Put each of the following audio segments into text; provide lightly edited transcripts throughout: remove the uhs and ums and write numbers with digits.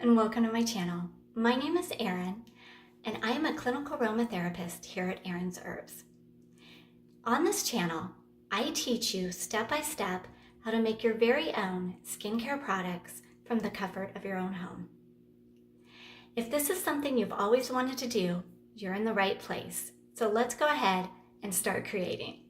and welcome to my channel. My name is Erin, and I am a clinical aromatherapist here at Erin's Herbs. On this channel, I teach you step-by-step how to make your very own skincare products from the comfort of your own home. If this is something you've always wanted to do, you're in the right place. So let's go ahead and start creating.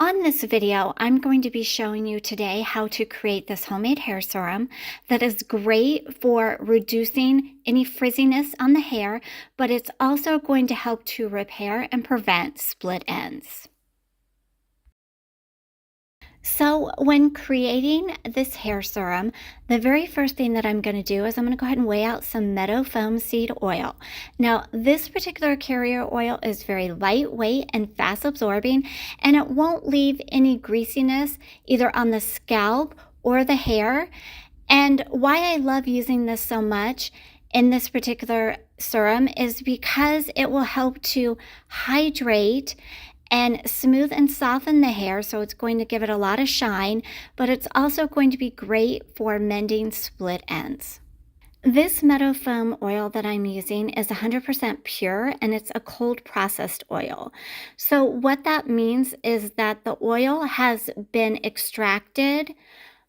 On this video, I'm going to be showing you today how to create this homemade hair serum that is great for reducing any frizziness on the hair, but it's also going to help to repair and prevent split ends. So when creating this hair serum, the very first thing that I'm going to do is I'm going to go ahead and weigh out some Meadowfoam seed oil. Now, this particular carrier oil is very lightweight and fast absorbing, and it won't leave any greasiness either on the scalp or the hair. And why I love using this so much in this particular serum is because it will help to hydrate and smooth and soften the hair, so it's going to give it a lot of shine, but it's also going to be great for mending split ends. This Meadowfoam oil that I'm using is 100% pure, and it's a cold processed oil. So what that means is that the oil has been extracted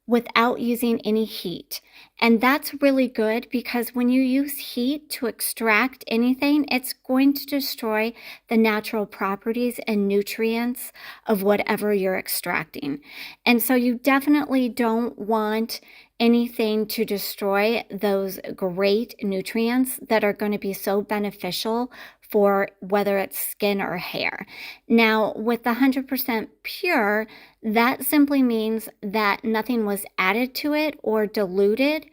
without using any heat. And that's really good because when you use heat to extract anything, it's going to destroy the natural properties and nutrients of whatever you're extracting. And so you definitely don't want anything to destroy those great nutrients that are going to be so beneficial for whether it's skin or hair. Now, with the 100% pure, that simply means that nothing was added to it or diluted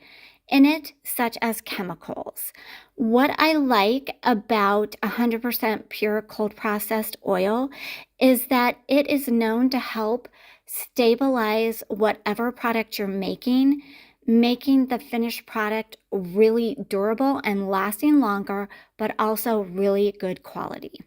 in it, such as chemicals. What I like about 100% pure cold processed oil is that it is known to help stabilize whatever product you're making the finished product really durable and lasting longer, but also really good quality.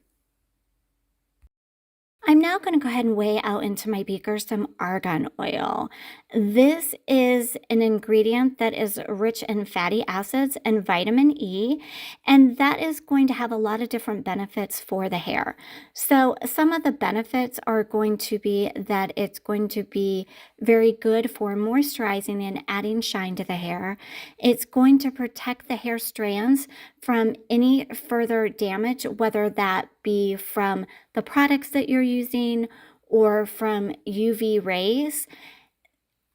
I'm now going to go ahead and weigh out into my beaker some argan oil. This is an ingredient that is rich in fatty acids and vitamin E, and that is going to have a lot of different benefits for the hair. So some of the benefits are going to be that it's going to be very good for moisturizing and adding shine to the hair. It's going to protect the hair strands from any further damage, whether that be from the products that you're using or from UV rays.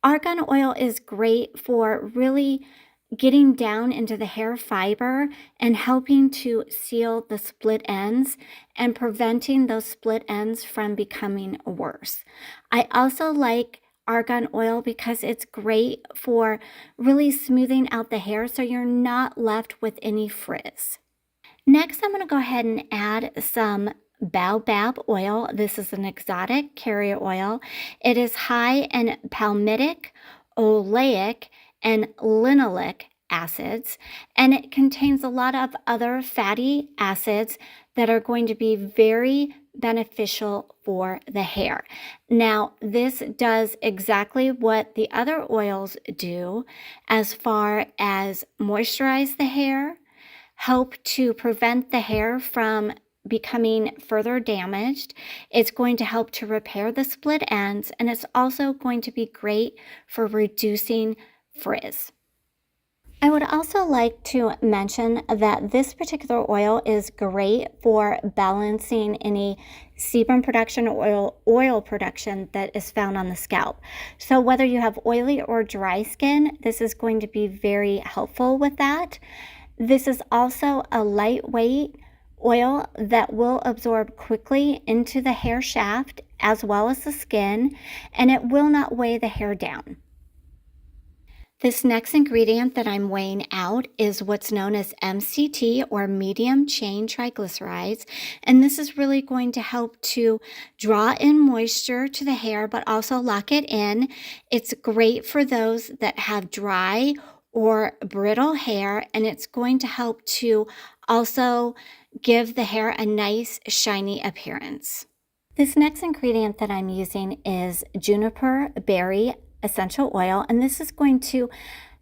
Argan oil is great for really getting down into the hair fiber and helping to seal the split ends and preventing those split ends from becoming worse. I also like argan oil because it's great for really smoothing out the hair so you're not left with any frizz. Next, I'm going to go ahead and add some baobab oil. This is an exotic carrier oil. It is high in palmitic, oleic, and linoleic acids, and it contains a lot of other fatty acids that are going to be very beneficial for the hair. Now, this does exactly what the other oils do as far as moisturize the hair, help to prevent the hair from becoming further damaged. It's going to help to repair the split ends, and it's also going to be great for reducing frizz. I would also like to mention that this particular oil is great for balancing any sebum production or oil production that is found on the scalp. So whether you have oily or dry skin, this is going to be very helpful with that. This is also a lightweight oil that will absorb quickly into the hair shaft as well as the skin, and it will not weigh the hair down. This next ingredient that I'm weighing out is what's known as MCT, or medium chain triglycerides, and this is really going to help to draw in moisture to the hair but also lock it in. It's great for those that have dry or brittle hair, and it's going to help to also give the hair a nice shiny appearance. This next ingredient that I'm using is juniper berry essential oil, and this is going to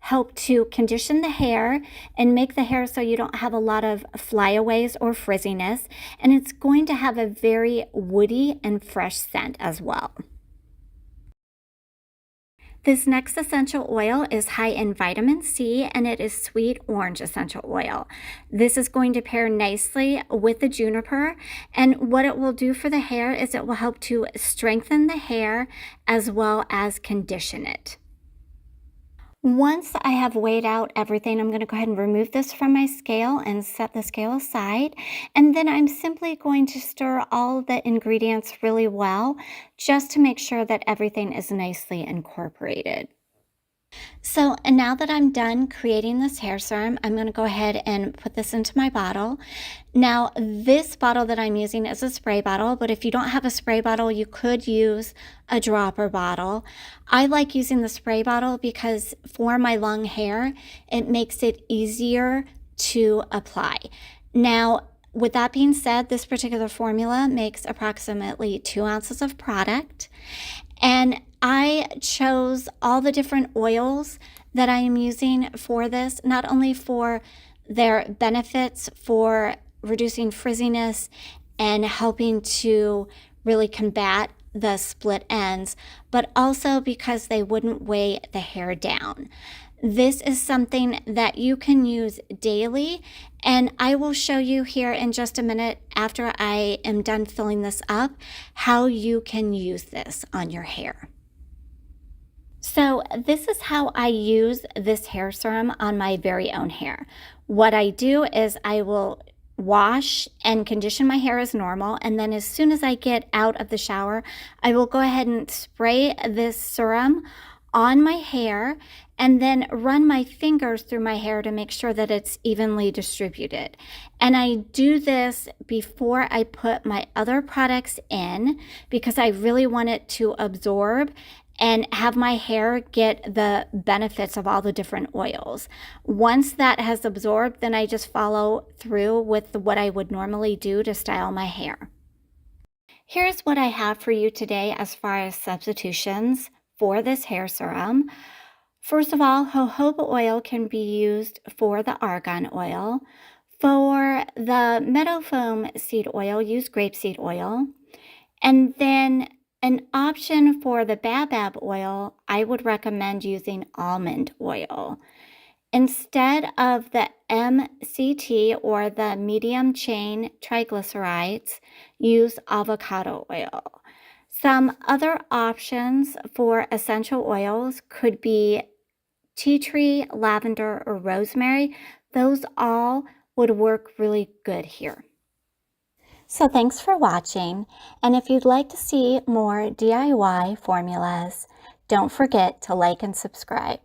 help to condition the hair and make the hair so you don't have a lot of flyaways or frizziness. And it's going to have a very woody and fresh scent as well. This next essential oil is high in vitamin C, and it is sweet orange essential oil. This is going to pair nicely with the juniper, and what it will do for the hair is it will help to strengthen the hair as well as condition it. Once I have weighed out everything, I'm going to go ahead and remove this from my scale and set the scale aside. And then I'm simply going to stir all of the ingredients really well, just to make sure that everything is nicely incorporated. So, and now that I'm done creating this hair serum, I'm going to go ahead and put this into my bottle. Now, this bottle that I'm using is a spray bottle, but if you don't have a spray bottle, you could use a dropper bottle. I like using the spray bottle because for my long hair, it makes it easier to apply. Now, with that being said, this particular formula makes approximately 2 ounces of product. And I chose all the different oils that I am using for this, not only for their benefits for reducing frizziness and helping to really combat the split ends, but also because they wouldn't weigh the hair down. This is something that you can use daily, and I will show you here in just a minute after I am done filling this up how you can use this on your hair. So this is how I use this hair serum on my very own hair. What I do is I will wash and condition my hair as normal, and then as soon as I get out of the shower, I will go ahead and spray this serum on my hair and then run my fingers through my hair to make sure that it's evenly distributed. And I do this before I put my other products in because I really want it to absorb and have my hair get the benefits of all the different oils. Once that has absorbed, then I just follow through with what I would normally do to style my hair. Here's what I have for you today as far as substitutions for this hair serum. First of all, jojoba oil can be used for the argan oil. For the Meadowfoam seed oil, use grapeseed oil. And then an option for the baobab oil, I would recommend using almond oil. Instead of the MCT or the medium chain triglycerides, use avocado oil. Some other options for essential oils could be tea tree, lavender, or rosemary. Those all would work really good here. So thanks for watching, and if you'd like to see more DIY formulas, don't forget to like and subscribe.